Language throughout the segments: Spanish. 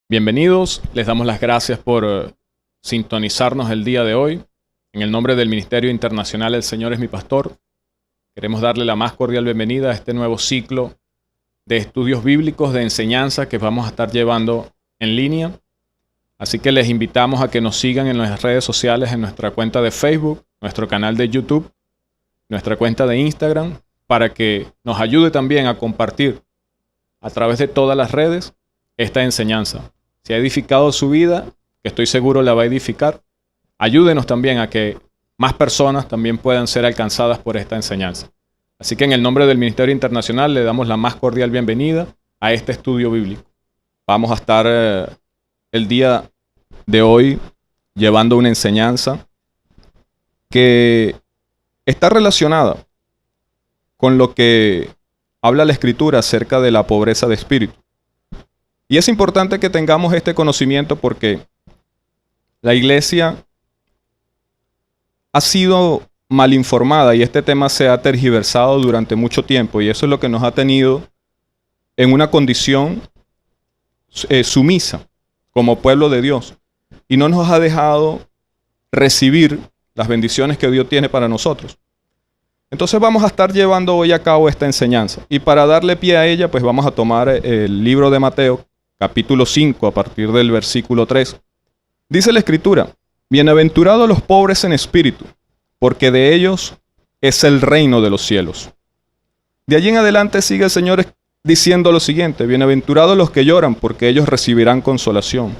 Bienvenidos, les damos las gracias por sintonizarnos el día de hoy. En el nombre del Ministerio Internacional El Señor es mi Pastor, queremos darle la más cordial bienvenida a este nuevo ciclo de estudios bíblicos de enseñanza que vamos a estar llevando en línea. Así que les invitamos a que nos sigan en las redes sociales, en nuestra cuenta de Facebook, nuestro canal de YouTube, nuestra cuenta de Instagram, para que nos ayude también a compartir a través de todas las redes esta enseñanza. Si ha edificado su vida, que estoy seguro la va a edificar, ayúdenos también a que más personas también puedan ser alcanzadas por esta enseñanza. Así que en el nombre del Ministerio Internacional le damos la más cordial bienvenida a este estudio bíblico. Vamos a estar el día de hoy llevando una enseñanza que está relacionada con lo que habla la Escritura acerca de la pobreza de espíritu. Y es importante que tengamos este conocimiento porque la iglesia ha sido mal informada y este tema se ha tergiversado durante mucho tiempo, y eso es lo que nos ha tenido en una condición sumisa como pueblo de Dios, y no nos ha dejado recibir las bendiciones que Dios tiene para nosotros. Entonces vamos a estar llevando hoy a cabo esta enseñanza, y para darle pie a ella pues vamos a tomar el libro de Mateo, capítulo 5, a partir del versículo 3. Dice la Escritura: bienaventurados los pobres en espíritu, porque de ellos es el reino de los cielos. De allí en adelante sigue el Señor diciendo lo siguiente: bienaventurados los que lloran, porque ellos recibirán consolación.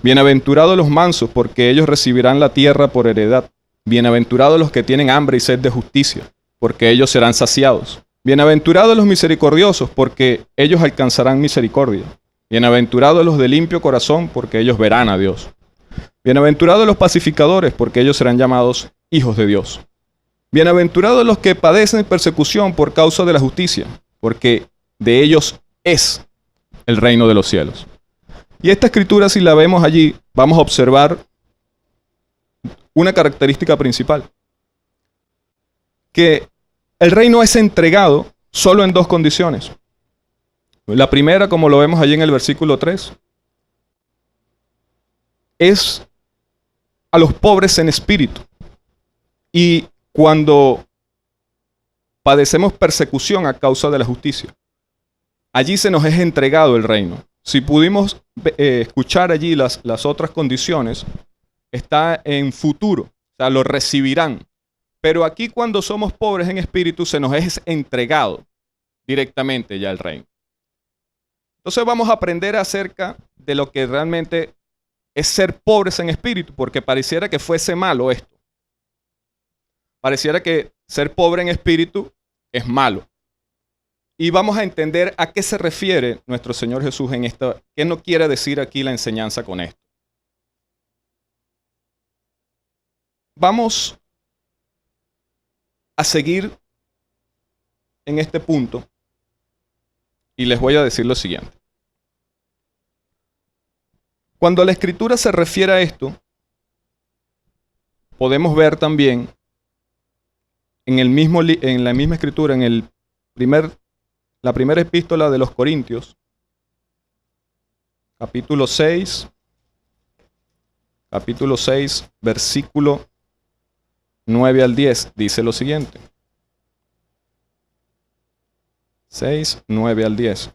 Bienaventurados los mansos, porque ellos recibirán la tierra por heredad. Bienaventurados los que tienen hambre y sed de justicia, porque ellos serán saciados. Bienaventurados los misericordiosos, porque ellos alcanzarán misericordia. Bienaventurados los de limpio corazón, porque ellos verán a Dios. Bienaventurados los pacificadores, porque ellos serán llamados hijos de Dios. Bienaventurados los que padecen persecución por causa de la justicia, porque de ellos es el reino de los cielos. Y esta escritura, si la vemos allí, vamos a observar una característica principal: que el reino es entregado solo en dos condiciones. La primera, como lo vemos allí en el versículo 3, es a los pobres en espíritu. Y cuando padecemos persecución a causa de la justicia, allí se nos es entregado el reino. Si pudimos escuchar allí las otras condiciones, está en futuro, o sea, lo recibirán. Pero aquí, cuando somos pobres en espíritu, se nos es entregado directamente ya el reino. Entonces vamos a aprender acerca de lo que realmente es ser pobres en espíritu, porque pareciera que fuese malo esto. Pareciera que ser pobre en espíritu es malo. Y vamos a entender a qué se refiere nuestro Señor Jesús en esto, qué nos quiere decir aquí la enseñanza con esto. Vamos a seguir en este punto y les voy a decir lo siguiente. Cuando la Escritura se refiere a esto, podemos ver también en la misma Escritura, en la primera epístola de los Corintios, capítulo 6, versículo 9 al 10, dice lo siguiente. 6, 9 al 10.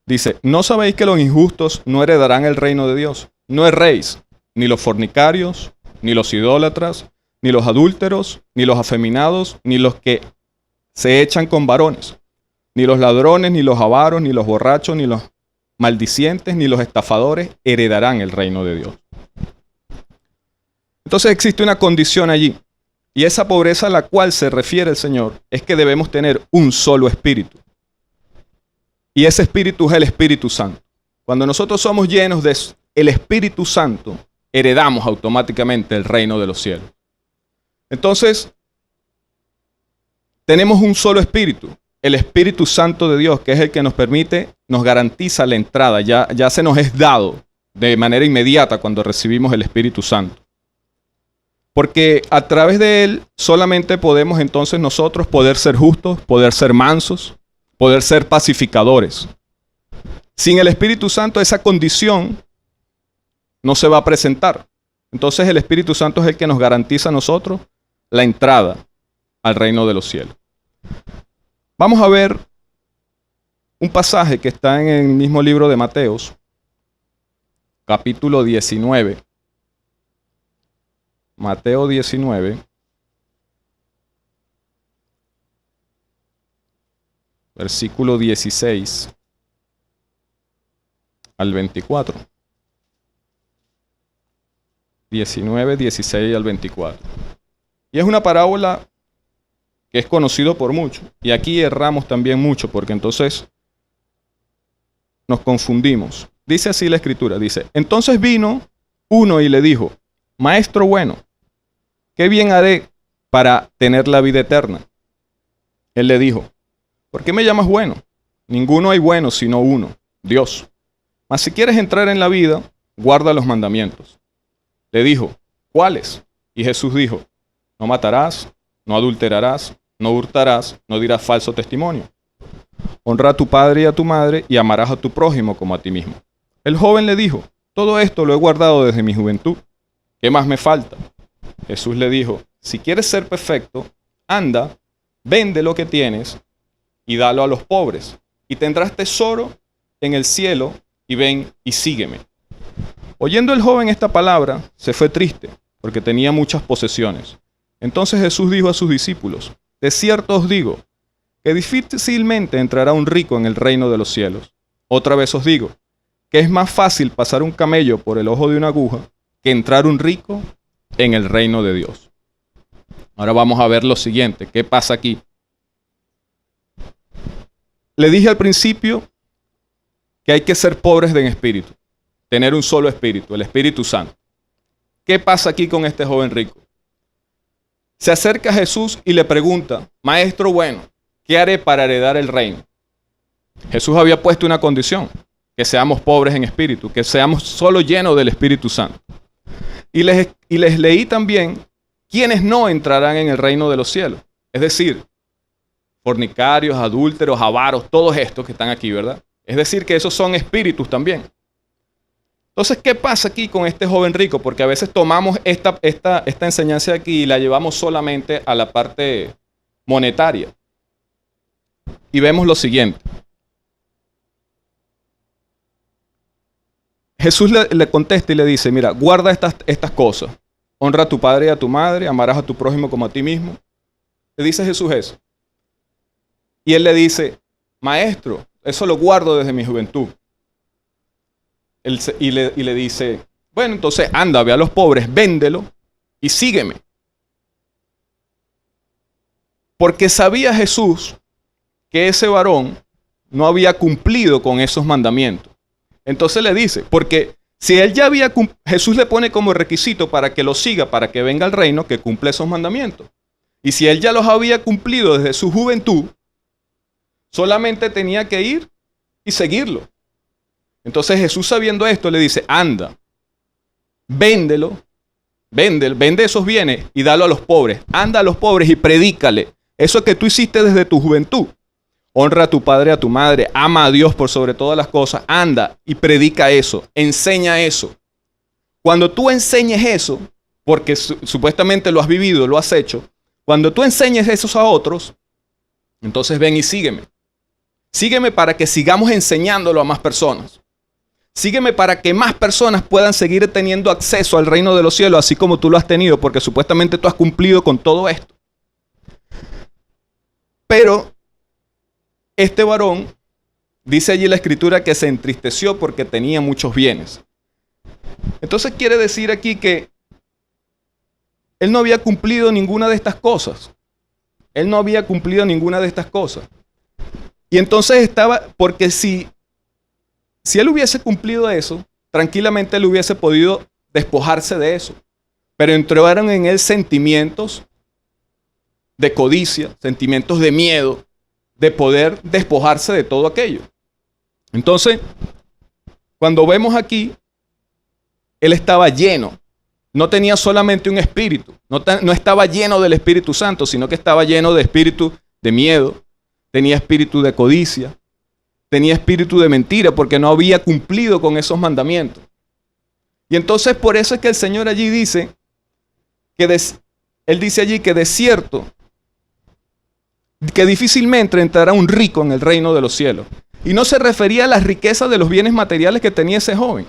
Dice: ¿no sabéis que los injustos no heredarán el reino de Dios? No erréis, ni los fornicarios, ni los idólatras, ni los adúlteros, ni los afeminados, ni los que se echan con varones, ni los ladrones, ni los avaros, ni los borrachos, ni los maldicientes, ni los estafadores heredarán el reino de Dios. Entonces existe una condición allí, y esa pobreza a la cual se refiere el Señor es que debemos tener un solo espíritu. Y ese espíritu es el Espíritu Santo. Cuando nosotros somos llenos del Espíritu Santo, heredamos automáticamente el reino de los cielos. Entonces, tenemos un solo espíritu, el Espíritu Santo de Dios, que es el que nos permite, nos garantiza la entrada. Ya se nos es dado de manera inmediata cuando recibimos el Espíritu Santo. Porque a través de él solamente podemos entonces nosotros poder ser justos, poder ser mansos, poder ser pacificadores. Sin el Espíritu Santo, esa condición no se va a presentar. Entonces el Espíritu Santo es el que nos garantiza a nosotros la entrada al reino de los cielos. Vamos a ver un pasaje que está en el mismo libro de Mateos, capítulo 19. Mateo 19. Versículo 16 al 24. 19, 16 al 24. Y es una parábola que es conocido por muchos. Y aquí erramos también mucho, porque entonces nos confundimos. Dice así la Escritura, dice: entonces vino uno y le dijo: Maestro bueno, ¿qué bien haré para tener la vida eterna? Él le dijo: ¿por qué me llamas bueno? Ninguno hay bueno sino uno, Dios. Mas si quieres entrar en la vida, guarda los mandamientos. Le dijo: ¿cuáles? Y Jesús dijo: no matarás, no adulterarás, no hurtarás, no dirás falso testimonio. Honra a tu padre y a tu madre, y amarás a tu prójimo como a ti mismo. El joven le dijo: todo esto lo he guardado desde mi juventud. ¿Qué más me falta? Jesús le dijo: si quieres ser perfecto, anda, vende lo que tienes y dalo a los pobres, y tendrás tesoro en el cielo, y ven y sígueme. Oyendo el joven esta palabra, se fue triste, porque tenía muchas posesiones. Entonces Jesús dijo a sus discípulos: de cierto os digo, que difícilmente entrará un rico en el reino de los cielos. Otra vez os digo, que es más fácil pasar un camello por el ojo de una aguja, que entrar un rico en el reino de Dios. Ahora vamos a ver lo siguiente, ¿qué pasa aquí? Le dije al principio que hay que ser pobres en espíritu, tener un solo espíritu, el Espíritu Santo. ¿Qué pasa aquí con este joven rico? Se acerca a Jesús y le pregunta: Maestro bueno, ¿qué haré para heredar el reino? Jesús había puesto una condición, que seamos pobres en espíritu, que seamos solo llenos del Espíritu Santo. Y les leí también quiénes no entrarán en el reino de los cielos. Es decir, fornicarios, adúlteros, avaros, todos estos que están aquí, ¿verdad? Es decir, que esos son espíritus también. Entonces, ¿qué pasa aquí con este joven rico? Porque a veces tomamos esta enseñanza aquí y la llevamos solamente a la parte monetaria. Y vemos lo siguiente. Jesús le contesta y le dice: mira, guarda estas cosas. Honra a tu padre y a tu madre, amarás a tu prójimo como a ti mismo. Le dice Jesús eso. Y él le dice: Maestro, eso lo guardo desde mi juventud. Y le dice: bueno, entonces anda, ve a los pobres, véndelo y sígueme. Porque sabía Jesús que ese varón no había cumplido con esos mandamientos. Entonces le dice, porque si él ya había cumplido, Jesús le pone como requisito para que lo siga, para que venga al reino, que cumple esos mandamientos. Y si él ya los había cumplido desde su juventud, solamente tenía que ir y seguirlo. Entonces Jesús, sabiendo esto, le dice: anda, véndelo, vende esos bienes y dalo a los pobres. Anda a los pobres y predícale eso que tú hiciste desde tu juventud. Honra a tu padre y a tu madre, ama a Dios por sobre todas las cosas. Anda y predica eso, enseña eso. Cuando tú enseñes eso, porque supuestamente lo has vivido, lo has hecho, cuando tú enseñes eso a otros, entonces ven y sígueme. Sígueme para que sigamos enseñándolo a más personas. Sígueme para que más personas puedan seguir teniendo acceso al reino de los cielos, así como tú lo has tenido, porque supuestamente tú has cumplido con todo esto. Pero este varón, dice allí la Escritura, que se entristeció porque tenía muchos bienes. Entonces quiere decir aquí que él no había cumplido ninguna de estas cosas. Él no había cumplido ninguna de estas cosas. Y entonces estaba, porque si él hubiese cumplido eso, tranquilamente él hubiese podido despojarse de eso. Pero entraron en él sentimientos de codicia, sentimientos de miedo, de poder despojarse de todo aquello. Entonces, cuando vemos aquí, él estaba lleno. No tenía solamente un espíritu, no estaba lleno del Espíritu Santo, sino que estaba lleno de espíritu de miedo, tenía espíritu de codicia, tenía espíritu de mentira, porque no había cumplido con esos mandamientos. Y entonces por eso es que el Señor allí dice, Él dice allí que de cierto, que difícilmente entrará un rico en el reino de los cielos. Y no se refería a las riquezas de los bienes materiales que tenía ese joven.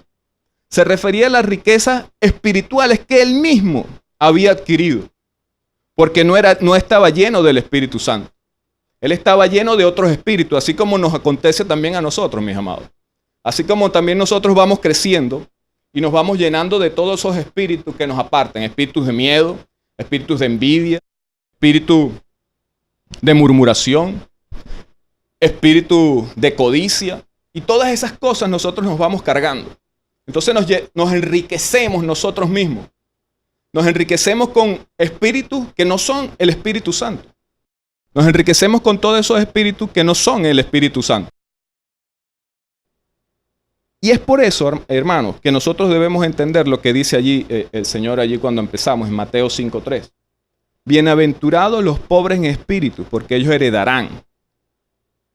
Se refería a las riquezas espirituales que él mismo había adquirido. Porque no estaba lleno del Espíritu Santo. Él estaba lleno de otros espíritus, así como nos acontece también a nosotros, mis amados. Así como también nosotros vamos creciendo y nos vamos llenando de todos esos espíritus que nos apartan. Espíritus de miedo, espíritus de envidia, espíritu de murmuración, espíritu de codicia. Y todas esas cosas nosotros nos vamos cargando. Entonces nos enriquecemos nosotros mismos. Nos enriquecemos con espíritus que no son el Espíritu Santo. Nos enriquecemos con todos esos espíritus que no son el Espíritu Santo. Y es por eso, hermanos, que nosotros debemos entender lo que dice allí el Señor allí cuando empezamos en Mateo 5:3. Bienaventurados los pobres en espíritu, porque ellos heredarán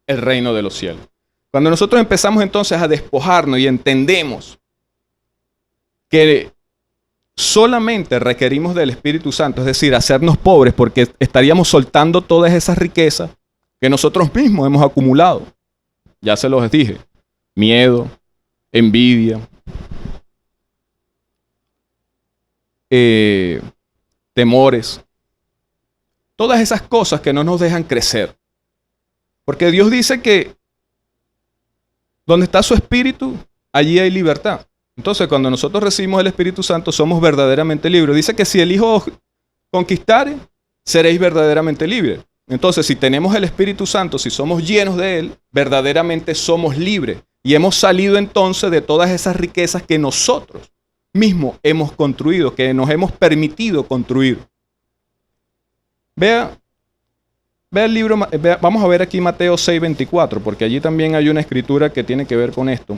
el reino de los cielos. Cuando nosotros empezamos entonces a despojarnos y entendemos que solamente requerimos del Espíritu Santo, es decir, hacernos pobres, porque estaríamos soltando todas esas riquezas que nosotros mismos hemos acumulado. Ya se los dije, miedo, envidia, temores, todas esas cosas que no nos dejan crecer. Porque Dios dice que donde está su Espíritu, allí hay libertad. Entonces, cuando nosotros recibimos el Espíritu Santo, somos verdaderamente libres. Dice que si el Hijo os conquistare, seréis verdaderamente libres. Entonces, si tenemos el Espíritu Santo, si somos llenos de Él, verdaderamente somos libres. Y hemos salido entonces de todas esas riquezas que nosotros mismos hemos construido, que nos hemos permitido construir. Vea el libro, vamos a ver aquí Mateo 6:24, porque allí también hay una escritura que tiene que ver con esto.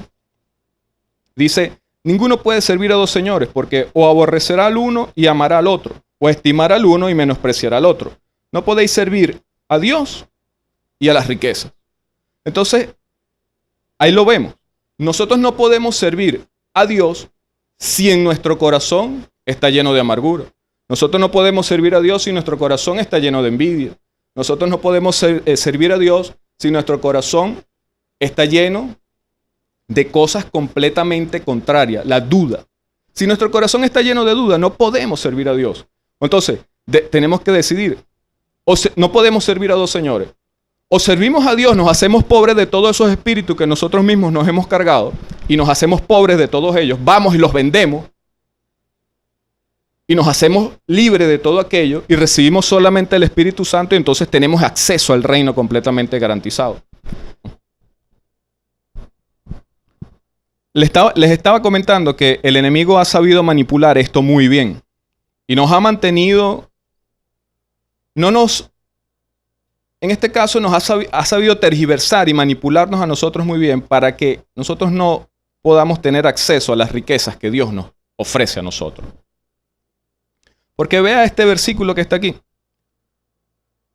Dice, ninguno puede servir a dos señores, porque o aborrecerá al uno y amará al otro, o estimará al uno y menospreciará al otro. No podéis servir a Dios y a las riquezas. Entonces, ahí lo vemos. Nosotros no podemos servir a Dios si en nuestro corazón está lleno de amargura. Nosotros no podemos servir a Dios si nuestro corazón está lleno de envidia. Nosotros no podemos servir a Dios si nuestro corazón está lleno de cosas completamente contrarias, la duda. Si nuestro corazón está lleno de duda, no podemos servir a Dios. Entonces, tenemos que decidir. No podemos servir a dos señores. O servimos a Dios, nos hacemos pobres de todos esos espíritus que nosotros mismos nos hemos cargado y nos hacemos pobres de todos ellos, vamos y los vendemos y nos hacemos libres de todo aquello y recibimos solamente el Espíritu Santo y entonces tenemos acceso al reino completamente garantizado. Les estaba comentando que el enemigo ha sabido manipular esto muy bien y nos ha mantenido, en este caso nos ha sabido tergiversar y manipularnos a nosotros muy bien para que nosotros no podamos tener acceso a las riquezas que Dios nos ofrece a nosotros. Porque vea este versículo que está aquí.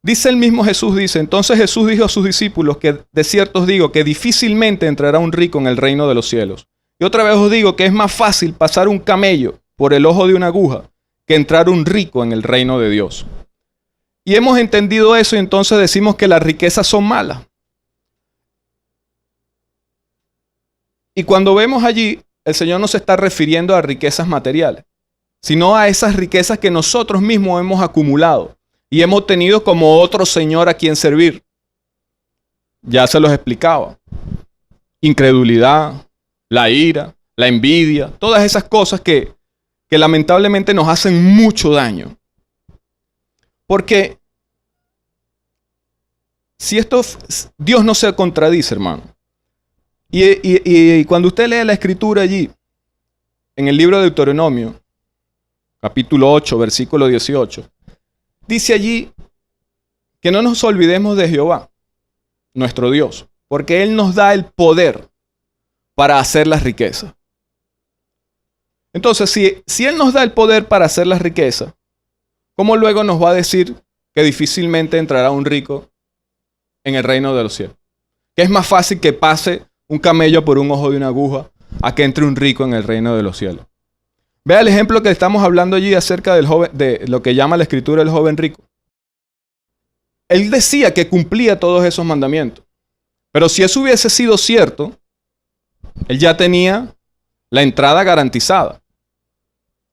Dice el mismo Jesús, entonces Jesús dijo a sus discípulos que de cierto os digo que difícilmente entrará un rico en el reino de los cielos. Y otra vez os digo que es más fácil pasar un camello por el ojo de una aguja que entrar un rico en el reino de Dios. Y hemos entendido eso y entonces decimos que las riquezas son malas. Y cuando vemos allí, el Señor no se está refiriendo a riquezas materiales, sino a esas riquezas que nosotros mismos hemos acumulado y hemos tenido como otro Señor a quien servir. Ya se los explicaba. Incredulidad, la ira, la envidia, todas esas cosas que lamentablemente nos hacen mucho daño. Porque si Dios no se contradice, hermano. Y cuando usted lee la escritura allí, en el libro de Deuteronomio, capítulo 8, versículo 18, dice allí que no nos olvidemos de Jehová, nuestro Dios, porque Él nos da el poder para hacer las riquezas. Entonces, si Él nos da el poder para hacer las riquezas, ¿cómo luego nos va a decir que difícilmente entrará un rico en el reino de los cielos? Que es más fácil que pase un camello por un ojo de una aguja a que entre un rico en el reino de los cielos. Vea el ejemplo que estamos hablando allí acerca del joven, de lo que llama la escritura el joven rico. Él decía que cumplía todos esos mandamientos. Pero si eso hubiese sido cierto, él ya tenía la entrada garantizada.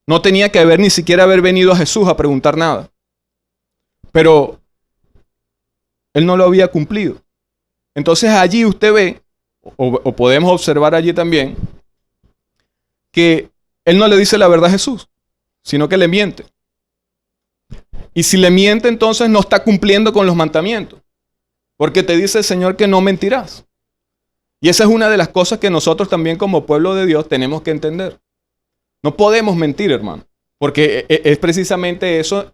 No tenía que ni siquiera haber venido a Jesús a preguntar nada. Pero él no lo había cumplido. Entonces allí usted ve, o podemos observar allí también, que él no le dice la verdad a Jesús, sino que le miente. Y si le miente, entonces no está cumpliendo con los mandamientos. Porque te dice el Señor que no mentirás. Y esa es una de las cosas que nosotros también como pueblo de Dios tenemos que entender. No podemos mentir, hermano. Porque es precisamente eso.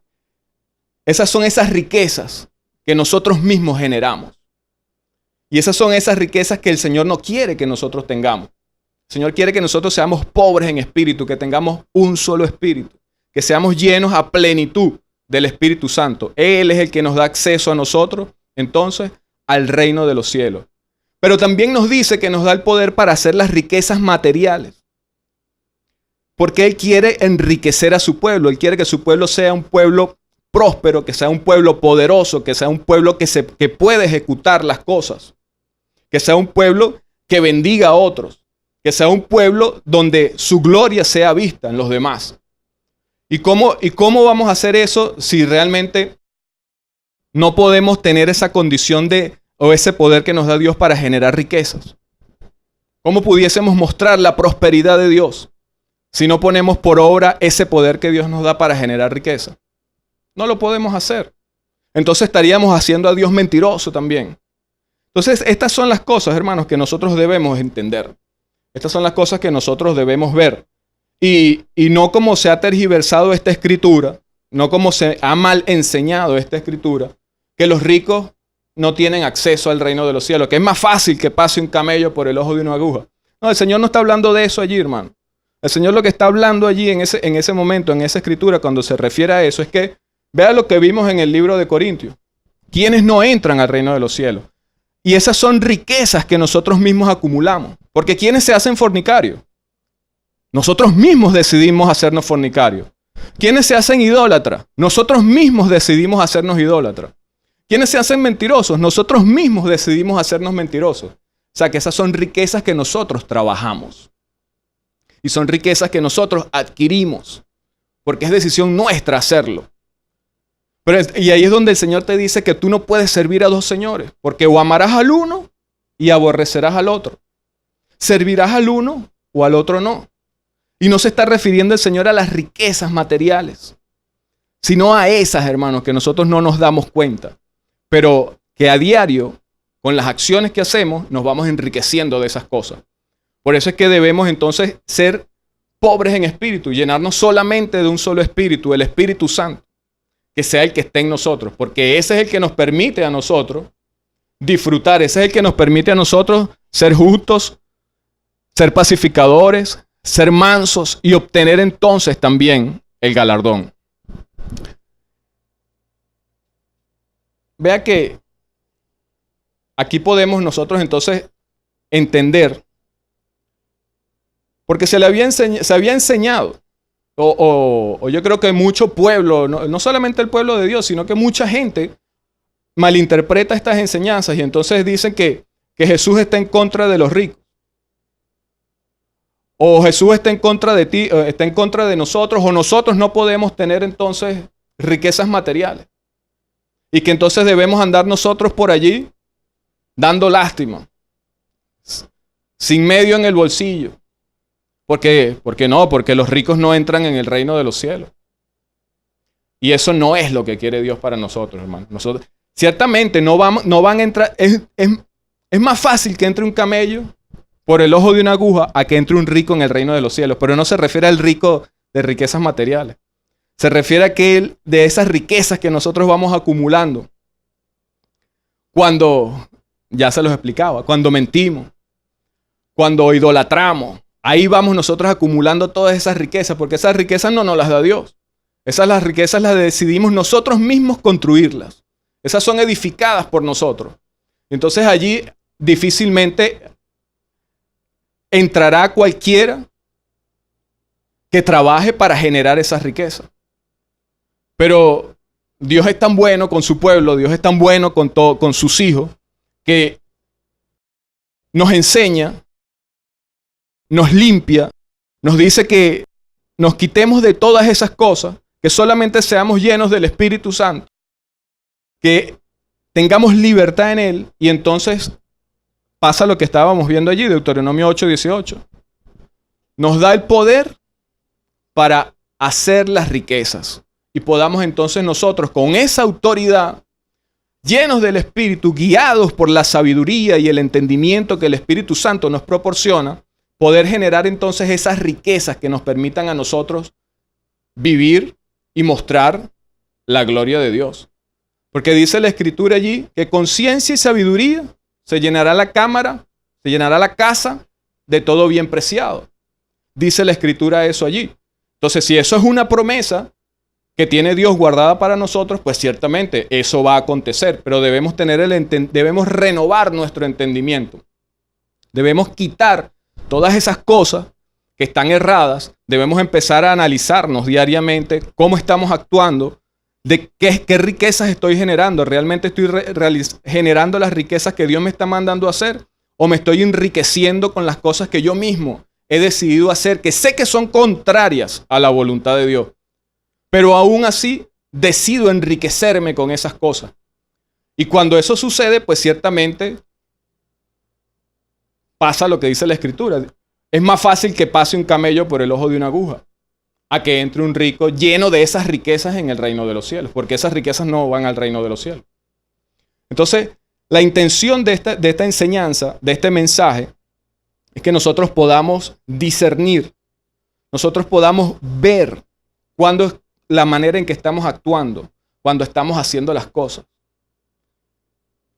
Esas son esas riquezas que nosotros mismos generamos. Y esas son esas riquezas que el Señor no quiere que nosotros tengamos. El Señor quiere que nosotros seamos pobres en espíritu, que tengamos un solo espíritu, que seamos llenos a plenitud del Espíritu Santo. Él es el que nos da acceso a nosotros, entonces, al reino de los cielos. Pero también nos dice que nos da el poder para hacer las riquezas materiales. Porque Él quiere enriquecer a su pueblo. Él quiere que su pueblo sea un pueblo próspero, que sea un pueblo poderoso, que sea un pueblo que pueda ejecutar las cosas. Que sea un pueblo que bendiga a otros. Que sea un pueblo donde su gloria sea vista en los demás. ¿Y cómo vamos a hacer eso si realmente no podemos tener esa condición o ese poder que nos da Dios para generar riquezas? ¿Cómo pudiésemos mostrar la prosperidad de Dios si no ponemos por obra ese poder que Dios nos da para generar riqueza? No lo podemos hacer. Entonces estaríamos haciendo a Dios mentiroso también. Entonces, estas son las cosas, hermanos, que nosotros debemos entender. Estas son las cosas que nosotros debemos ver. Y no como se ha tergiversado esta escritura, no como se ha mal enseñado esta escritura, que los ricos no tienen acceso al reino de los cielos, que es más fácil que pase un camello por el ojo de una aguja. No, el Señor no está hablando de eso allí, hermano. El Señor lo que está hablando allí en ese momento, en esa escritura, cuando se refiere a eso, es que vea lo que vimos en el libro de Corintios. ¿Quiénes no entran al reino de los cielos? Y esas son riquezas que nosotros mismos acumulamos. Porque ¿quiénes se hacen fornicarios? Nosotros mismos decidimos hacernos fornicarios. ¿Quiénes se hacen idólatras? Nosotros mismos decidimos hacernos idólatras. ¿Quiénes se hacen mentirosos? Nosotros mismos decidimos hacernos mentirosos. O sea que esas son riquezas que nosotros trabajamos. Y son riquezas que nosotros adquirimos. Porque es decisión nuestra hacerlo. Y ahí es donde el Señor te dice que tú no puedes servir a dos señores. Porque o amarás al uno y aborrecerás al otro. Servirás al uno o al otro no. Y no se está refiriendo el Señor a las riquezas materiales, sino a esas, hermanos, que nosotros no nos damos cuenta. Pero que a diario, con las acciones que hacemos, nos vamos enriqueciendo de esas cosas. Por eso es que debemos entonces ser pobres en espíritu, llenarnos solamente de un solo espíritu, el Espíritu Santo, que sea el que esté en nosotros, porque ese es el que nos permite a nosotros disfrutar, ese es el que nos permite a nosotros ser justos, ser pacificadores, ser mansos y obtener entonces también el galardón. Vea que aquí podemos nosotros entonces entender, porque se había enseñado, o yo creo que mucho pueblo, no solamente el pueblo de Dios, sino que mucha gente malinterpreta estas enseñanzas y entonces dicen que Jesús está en contra de los ricos. O Jesús está en contra de ti, está en contra de nosotros, o nosotros no podemos tener entonces riquezas materiales. Y que entonces debemos andar nosotros por allí dando lástima, sin medio en el bolsillo. Porque los ricos no entran en el reino de los cielos. Y eso no es lo que quiere Dios para nosotros, hermano. Nosotros, ciertamente no van a entrar, es más fácil que entre un camello por el ojo de una aguja a que entre un rico en el reino de los cielos. Pero no se refiere al rico de riquezas materiales. Se refiere a aquel de esas riquezas que nosotros vamos acumulando. Cuando, ya se los explicaba, cuando mentimos, cuando idolatramos, ahí vamos nosotros acumulando todas esas riquezas, porque esas riquezas no nos las da Dios. Las riquezas las decidimos nosotros mismos construirlas. Esas son edificadas por nosotros. Entonces allí difícilmente entrará cualquiera que trabaje para generar esas riquezas. Pero Dios es tan bueno con su pueblo, Dios es tan bueno con sus hijos, que nos enseña, nos limpia, nos dice que nos quitemos de todas esas cosas, que solamente seamos llenos del Espíritu Santo, que tengamos libertad en Él, y entonces pasa lo que estábamos viendo allí, Deuteronomio 8:18. Nos da el poder para hacer las riquezas, y podamos entonces nosotros con esa autoridad, llenos del Espíritu, guiados por la sabiduría y el entendimiento que el Espíritu Santo nos proporciona, poder generar entonces esas riquezas que nos permitan a nosotros vivir y mostrar la gloria de Dios. Porque dice la Escritura allí que con ciencia y sabiduría se llenará la cámara, se llenará la casa de todo bien preciado. Dice la Escritura eso allí. Entonces, si eso es una promesa que tiene Dios guardada para nosotros, pues ciertamente eso va a acontecer, pero debemos renovar nuestro entendimiento. Debemos quitar todas esas cosas que están erradas. Debemos empezar a analizarnos diariamente cómo estamos actuando, de qué riquezas estoy generando. ¿Realmente estoy generando las riquezas que Dios me está mandando a hacer? ¿O me estoy enriqueciendo con las cosas que yo mismo he decidido hacer, que sé que son contrarias a la voluntad de Dios? Pero aún así decido enriquecerme con esas cosas. Y cuando eso sucede, pues ciertamente pasa lo que dice la Escritura. Es más fácil que pase un camello por el ojo de una aguja a que entre un rico lleno de esas riquezas en el reino de los cielos, porque esas riquezas no van al reino de los cielos. Entonces, la intención de esta enseñanza, de este mensaje, es que nosotros podamos discernir, nosotros podamos ver cuándo es la manera en que estamos actuando, cuando estamos haciendo las cosas.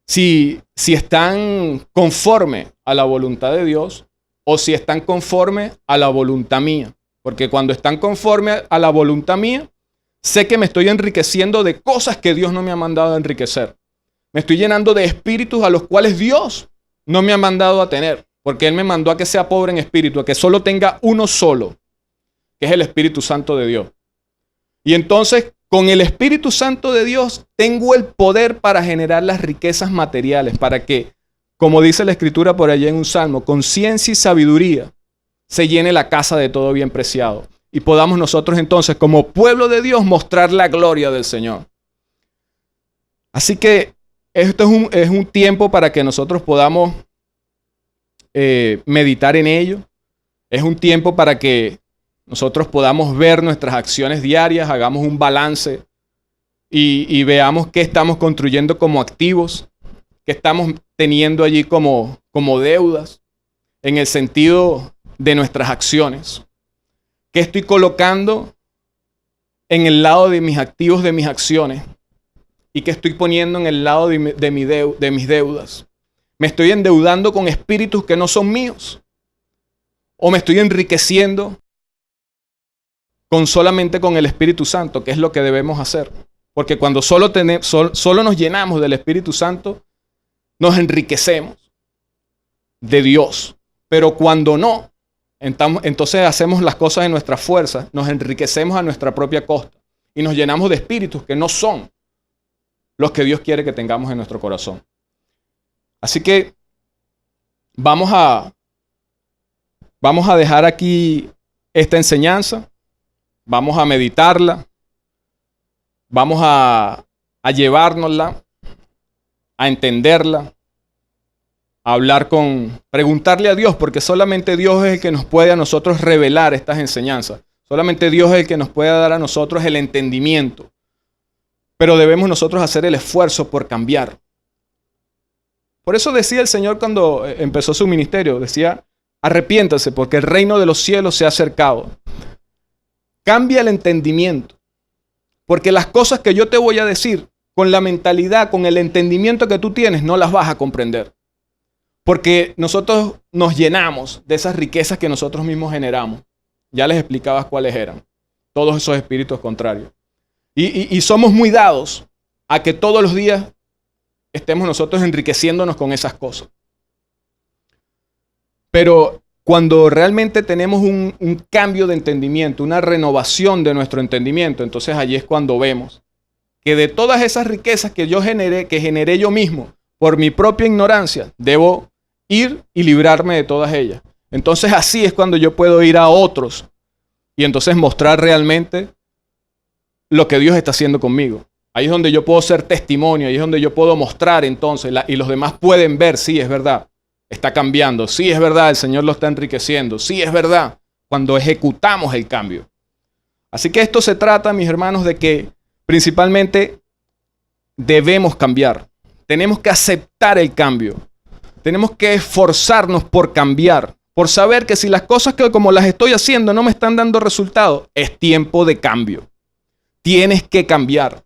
Si están conforme a la voluntad de Dios o si están conforme a la voluntad mía. Porque cuando están conforme a la voluntad mía, sé que me estoy enriqueciendo de cosas que Dios no me ha mandado a enriquecer. Me estoy llenando de espíritus a los cuales Dios no me ha mandado a tener. Porque Él me mandó a que sea pobre en espíritu, a que solo tenga uno solo, que es el Espíritu Santo de Dios. Y entonces, con el Espíritu Santo de Dios, tengo el poder para generar las riquezas materiales, para que, como dice la Escritura por allá en un salmo, con ciencia y sabiduría se llene la casa de todo bien preciado. Y podamos nosotros entonces, como pueblo de Dios, mostrar la gloria del Señor. Así que esto es un tiempo para que nosotros podamos meditar en ello. Es un tiempo para que nosotros podamos ver nuestras acciones diarias, hagamos un balance y veamos qué estamos construyendo como activos, qué estamos teniendo allí como deudas, en el sentido de nuestras acciones. ¿Qué estoy colocando en el lado de mis activos, de mis acciones? ¿Y qué estoy poniendo en el lado de mis deudas? ¿Me estoy endeudando con espíritus que no son míos? ¿O me estoy enriqueciendo solamente con el Espíritu Santo, que es lo que debemos hacer? Porque cuando solo nos llenamos del Espíritu Santo, nos enriquecemos de Dios. Pero cuando no, entonces hacemos las cosas en nuestras fuerzas, nos enriquecemos a nuestra propia costa y nos llenamos de espíritus que no son los que Dios quiere que tengamos en nuestro corazón. Así que vamos a dejar aquí esta enseñanza, vamos a meditarla, vamos a llevárnosla, a entenderla, a preguntarle a Dios, porque solamente Dios es el que nos puede a nosotros revelar estas enseñanzas. Solamente Dios es el que nos puede dar a nosotros el entendimiento. Pero debemos nosotros hacer el esfuerzo por cambiar. Por eso decía el Señor cuando empezó su ministerio, decía, arrepiéntase porque el reino de los cielos se ha acercado. Cambia el entendimiento, porque las cosas que yo te voy a decir, con la mentalidad, con el entendimiento que tú tienes, no las vas a comprender. Porque nosotros nos llenamos de esas riquezas que nosotros mismos generamos. Ya les explicabas cuáles eran. Todos esos espíritus contrarios. Y somos muy dados a que todos los días estemos nosotros enriqueciéndonos con esas cosas. Pero cuando realmente tenemos un cambio de entendimiento, una renovación de nuestro entendimiento, entonces allí es cuando vemos que de todas esas riquezas que yo generé, que generé yo mismo por mi propia ignorancia, debo ir y librarme de todas ellas. Entonces así es cuando yo puedo ir a otros y entonces mostrar realmente lo que Dios está haciendo conmigo. Ahí es donde yo puedo ser testimonio, ahí es donde yo puedo mostrar entonces, y los demás pueden ver, sí, es verdad, está cambiando, sí, es verdad, el Señor lo está enriqueciendo, sí, es verdad, cuando ejecutamos el cambio. Así que esto se trata, mis hermanos, de que principalmente debemos cambiar. Tenemos que aceptar el cambio. Tenemos que esforzarnos por cambiar, por saber que si las cosas que como las estoy haciendo no me están dando resultado, es tiempo de cambio. Tienes que cambiar.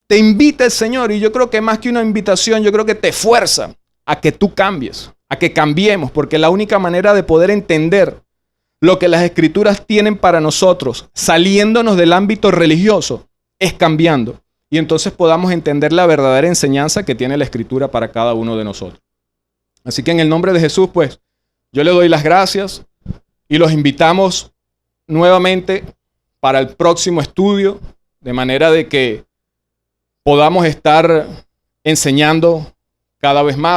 Te invita el Señor, y yo creo que más que una invitación, yo creo que te fuerza a que tú cambies, a que cambiemos, porque la única manera de poder entender lo que las Escrituras tienen para nosotros, saliéndonos del ámbito religioso, es cambiando. Y entonces podamos entender la verdadera enseñanza que tiene la Escritura para cada uno de nosotros. Así que en el nombre de Jesús, pues, yo le doy las gracias y los invitamos nuevamente para el próximo estudio, de manera de que podamos estar enseñando cada vez más.